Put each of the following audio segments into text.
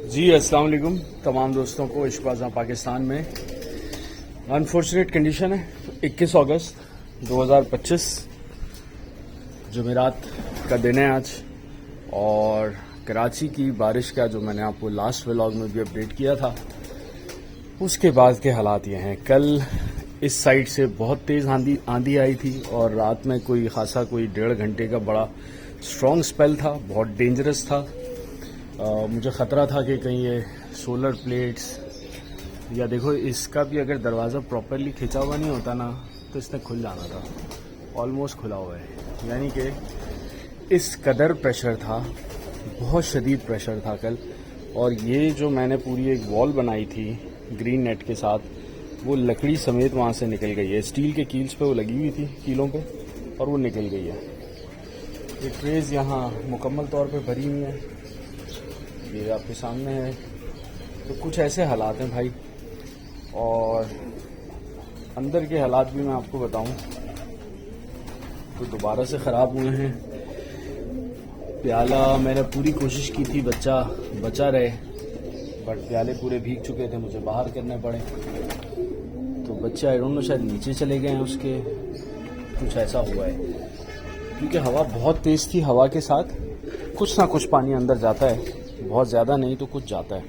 जी अस्सलाम वालेकुम तमाम दोस्तों को। इश्कबाज़ां पाकिस्तान में अनफॉर्चुनेट कंडीशन है। 21 अगस्त 2025 जुमेरात का दिन है आज, और कराची की बारिश का जो मैंने आपको लास्ट व्लॉग में भी अपडेट किया था, उसके बाद के हालात ये हैं। कल इस साइड से बहुत तेज़ आंधी आई थी, और रात में कोई खासा कोई 1.5 घंटे का बड़ा स्ट्रॉन्ग स्पेल था, बहुत डेंजरस था। मुझे ख़तरा था कि कहीं ये सोलर प्लेट्स या देखो इसका भी अगर दरवाज़ा प्रॉपरली खिंचा हुआ नहीं होता ना तो इसने खुल जाना था। ऑलमोस्ट खुला हुआ है, यानी कि इस कदर प्रेशर था, बहुत शदीद प्रेशर था कल। और ये जो मैंने पूरी एक वॉल बनाई थी ग्रीन नेट के साथ, वो लकड़ी समेत वहाँ से निकल गई है। स्टील के कील्स पे वो लगी हुई थी, कीलों पे, और वो निकल गई है। ये ट्रेज यहाँ मुकम्मल तौर पे भरी हुई है, ये आपके सामने है। तो कुछ ऐसे हालात हैं भाई, और अंदर के हालात भी मैं आपको बताऊं तो दोबारा से ख़राब हुए हैं। प्याला मैंने पूरी कोशिश की थी बचा रहे, बट प्याले पूरे भीग चुके थे, मुझे बाहर करने पड़े। तो बच्चे आई डोंट नो शायद नीचे चले गए हैं उसके, कुछ ऐसा हुआ है। क्योंकि हवा बहुत तेज़ थी, हवा के साथ कुछ ना कुछ पानी अंदर जाता है, बहुत ज़्यादा नहीं तो कुछ जाता है।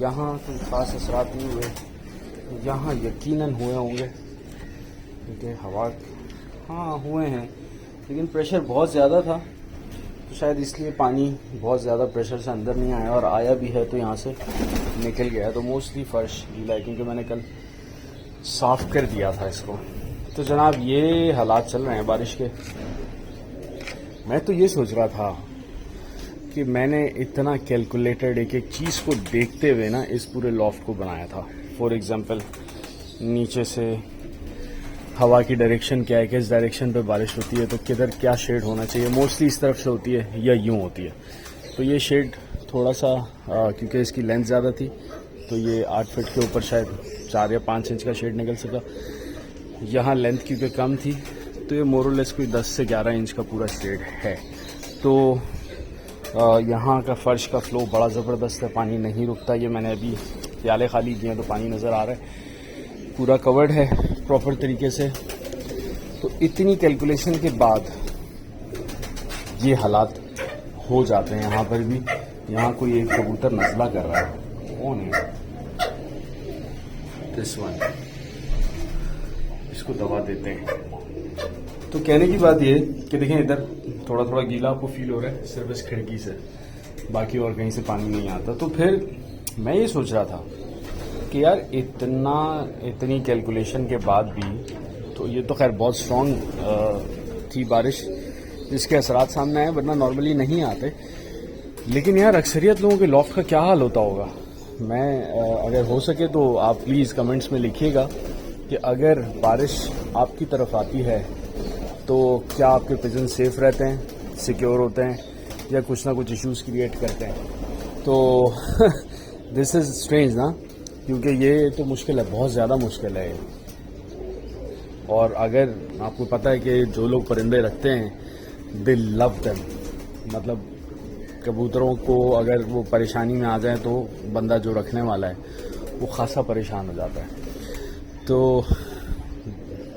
यहाँ कोई ख़ास असरात नहीं हुए, यहाँ यकीनन हुए होंगे क्योंकि हवा हुए हैं, लेकिन प्रेशर बहुत ज़्यादा था, तो शायद इसलिए पानी बहुत ज़्यादा प्रेशर से अंदर नहीं आया, और आया भी है तो यहाँ से निकल गया। तो मोस्टली फ़र्श गीला है क्योंकि मैंने कल साफ़ कर दिया था इसको। तो जनाब ये हालात चल रहे हैं बारिश के। मैं तो ये सोच रहा था कि मैंने इतना कैलकुलेटेड एक एक चीज़ को देखते हुए ना इस पूरे लॉफ्ट को बनाया था। फॉर एग्जांपल, नीचे से हवा की डायरेक्शन क्या है, किस डायरेक्शन पे बारिश होती है, तो किधर क्या शेड होना चाहिए। मोस्टली इस तरफ से होती है या यूं होती है। तो ये शेड थोड़ा सा क्योंकि इसकी लेंथ ज़्यादा थी, तो ये 8 फीट के ऊपर शायद 4 या 5 इंच का शेड निकल सका। यहाँ लेंथ क्योंकि कम थी, तो ये मोरलेस कोई 10 से 11 इंच का पूरा शेड है। तो यहाँ का फ़र्श का फ़्लो बड़ा ज़बरदस्त है, पानी नहीं रुकता। ये मैंने अभी प्याले खाली किए हैं तो पानी नज़र आ रहा है, पूरा कवर्ड है प्रॉपर तरीके से। तो इतनी कैलकुलेशन के बाद ये हालात हो जाते हैं। यहाँ पर भी, यहाँ कोई एक कबूतर नज़ला कर रहा है, कौन है? दिस वन, इसको दबा देते हैं। तो कहने की बात ये कि देखें, इधर थोड़ा थोड़ा गीला आपको फील हो रहा है सिर्फ इस खिड़की से, बाकी और कहीं से पानी नहीं आता। तो फिर मैं ये सोच रहा था कि यार इतनी कैलकुलेशन के बाद भी, तो ये तो खैर बहुत स्ट्रॉन्ग थी बारिश जिसके असरात सामने आए, वरना नॉर्मली नहीं आते। लेकिन यार अक्सरियत लोगों के लॉफ्ट का क्या हाल होता होगा। मैं अगर हो सके तो आप प्लीज़ कमेंट्स में लिखिएगा कि अगर बारिश आपकी तरफ आती है तो क्या आपके पिजन सेफ रहते हैं, सिक्योर होते हैं, या कुछ ना कुछ इश्यूज़ क्रिएट करते हैं। तो दिस इज़ स्ट्रेंज ना, क्योंकि ये तो मुश्किल है, बहुत ज़्यादा मुश्किल है। और अगर आपको पता है कि जो लोग परिंदे रखते हैं दे लव देम, मतलब कबूतरों को अगर वो परेशानी में आ जाए तो बंदा जो रखने वाला है वो खासा परेशान हो जाता है। तो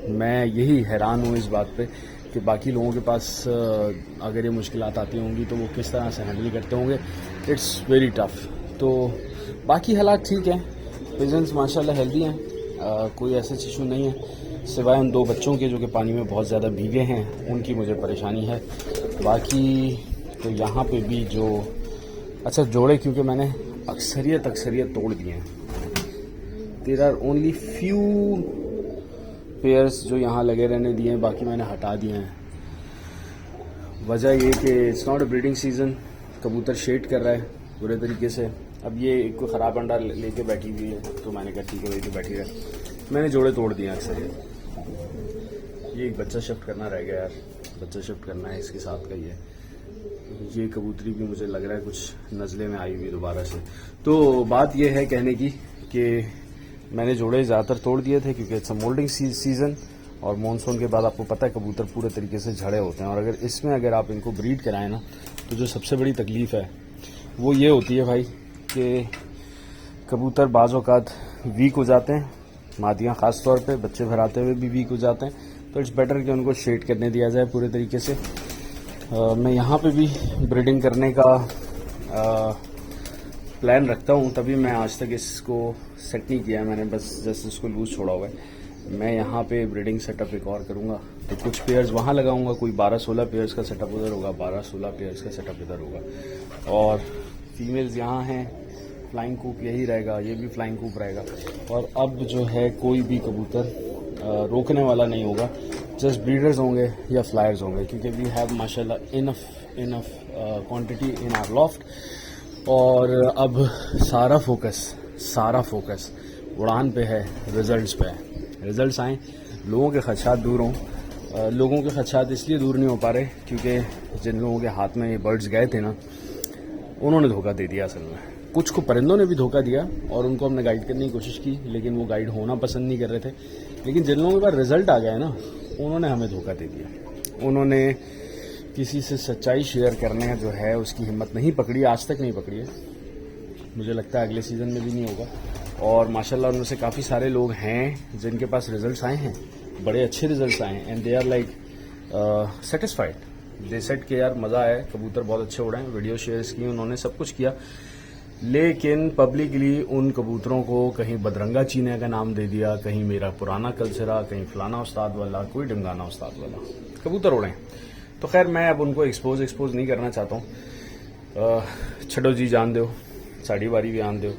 मैं यही हैरान हूँ इस बात पे कि बाकी लोगों के पास अगर ये मुश्किलात आती होंगी तो वो किस तरह से हैंडल करते होंगे। It's very tough. तो बाकी हालात ठीक हैं, पिजन्स माशाल्लाह हेल्दी हैं, कोई ऐसा इशू नहीं है, सिवाय उन 2 बच्चों के जो कि पानी में बहुत ज़्यादा भीगे हैं, उनकी मुझे परेशानी है। बाकी तो यहाँ पे भी जो अच्छा जोड़े, क्योंकि मैंने अक्सरियत तोड़ दिए हैं। There are only few pairs जो यहाँ लगे रहने दिए हैं, बाकी मैंने हटा दिए हैं। वजह ये कि it's not a breeding season, कबूतर शेड कर रहा है बुरे तरीके से। अब ये एक कोई ख़राब अंडा लेके बैठी हुई है, तो मैंने कहा ठीक है वही तो बैठी रहे। मैंने जोड़े तोड़ दिए अक्सर। ये एक बच्चा शिफ्ट करना रह गया यार, बच्चा शिफ्ट करना है, इसके साथ का ही है। ये कबूतरी भी मुझे लग रहा है कुछ नज़ले में आई हुई दोबारा से। तो बात ये है कहने की कि मैंने जोड़े ज़्यादातर तोड़ दिए थे क्योंकि इट्स अ मोल्डिंग सीज़न, और मानसून के बाद आपको पता है कबूतर पूरे तरीके से झड़े होते हैं। और अगर आप इनको ब्रीड कराएं ना, तो जो सबसे बड़ी तकलीफ़ है वो ये होती है भाई कि कबूतर बाज़ औक़ात वीक हो जाते हैं, मादियाँ ख़ास तौर पे बच्चे भराते हुए भी वीक हो जाते हैं, तो इट्स बेटर कि उनको शेड करने दिया जाए पूरे तरीके से। मैं यहाँ पे भी ब्रीडिंग करने का प्लान रखता हूँ, तभी मैं आज तक इसको सेट नहीं किया, मैंने बस जस्ट इसको लूज़ छोड़ा हुआ है। मैं यहाँ पे ब्रीडिंग सेटअप एक और करूँगा, तो कुछ पेयर्स वहाँ लगाऊंगा, कोई 12-16 पेयर्स का सेटअप उधर होगा, 12-16 पेयर्स का सेटअप इधर होगा, और फीमेल्स यहाँ हैं। फ्लाइंग कूप यही रहेगा, ये भी फ्लाइंग कूप रहेगा। और अब जो है कोई भी कबूतर रोकने वाला नहीं होगा, जस्ट ब्रीडर्स होंगे या फ्लायर्स होंगे, क्योंकि वी हैव माशाल्लाह enough quantity in our loft. और अब सारा फोकस उड़ान पे है, रिजल्ट्स पे है। रिजल्ट्स आएँ, लोगों के खदशात दूर हों। लोगों के खदशात इसलिए दूर नहीं हो पा रहे क्योंकि जिन लोगों के हाथ में ये बर्ड्स गए थे ना, उन्होंने धोखा दे दिया। असल में कुछ को परिंदों ने भी धोखा दिया और उनको हमने गाइड करने की कोशिश की, लेकिन वो गाइड होना पसंद नहीं कर रहे थे। लेकिन जिन लोगों के पास रिजल्ट आ गया ना, उन्होंने हमें धोखा दे दिया। उन्होंने किसी से सच्चाई शेयर करने जो है उसकी हिम्मत नहीं पकड़ी, आज तक नहीं पकड़ी है। मुझे लगता है अगले सीज़न में भी नहीं होगा। और माशाल्लाह उनमें से काफ़ी सारे लोग हैं जिनके पास रिजल्ट्स आए हैं, बड़े अच्छे रिजल्ट्स आए हैं, and they are like satisfied. दे सेट के यार मज़ा आया, कबूतर बहुत अच्छे उड़े हैं, वीडियो शेयर्स की उन्होंने, सब कुछ किया। लेकिन पब्लिकली उन कबूतरों को कहीं बदरंगा चीने का नाम दे दिया, कहीं मेरा पुराना कल्चरा, कहीं फलाना उस्ताद वाला, कोई ढंगाना उस्ताद वाला कबूतर उड़े। तो खैर मैं अब उनको एक्सपोज नहीं करना चाहता हूँ। छड़ो जी जान दो, साड़ी वारी भी आन दो,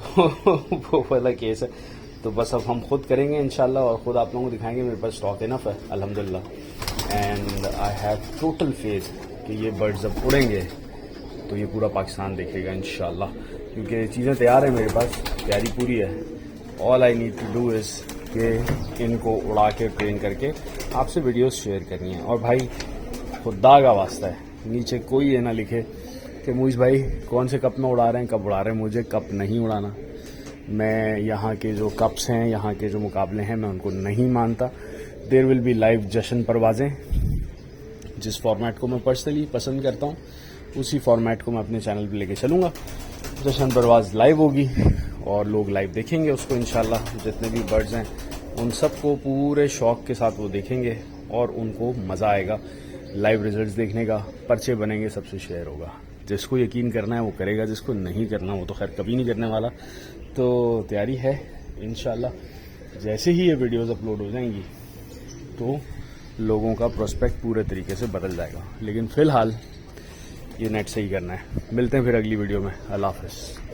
तो वो वाला केस है। तो बस अब हम खुद करेंगे इंशाल्लाह, और ख़ुद आप लोगों को दिखाएंगे। मेरे पास स्टॉक इनफ है अल्हम्दुलिल्लाह, and I have total faith कि ये बर्ड्स जब उड़ेंगे तो ये पूरा पाकिस्तान देखेगा इंशाल्लाह, क्योंकि चीज़ें तैयार हैं मेरे पास, तैयारी पूरी है। All I need to do is कि इनको उड़ा के ट्रेन करके आपसे वीडियोस शेयर करनी है। और भाई खुदा का वास्ता है, नीचे कोई ये ना लिखे कि मुइज़ भाई कौन से कप में उड़ा रहे हैं, कब उड़ा रहे हैं। मुझे कप नहीं उड़ाना। मैं यहाँ के जो कप्स हैं, यहाँ के जो मुकाबले हैं, मैं उनको नहीं मानता। देयर विल बी लाइव जश्न परवाज़ें। जिस फॉर्मेट को मैं पर्सनली पसंद करता हूँ उसी फॉर्मेट को मैं अपने चैनल पे लेके चलूँगा। जश्न परवाज़ लाइव होगी और लोग लाइव देखेंगे उसको इंशाल्लाह। जितने भी बर्ड्स हैं उन सबको पूरे शौक़ के साथ वो देखेंगे और उनको मज़ा आएगा लाइव रिजल्ट्स देखने का। पर्चे बनेंगे, सबसे शेयर होगा। जिसको यकीन करना है वो करेगा, जिसको नहीं करना वो तो खैर कभी नहीं करने वाला। तो तैयारी है इंशाल्लाह। जैसे ही ये वीडियोस अपलोड हो जाएंगी तो लोगों का प्रोस्पेक्ट पूरे तरीके से बदल जाएगा। लेकिन फ़िलहाल ये नेट सही करना है। मिलते हैं फिर अगली वीडियो में। अल्लाह हाफ़िज़।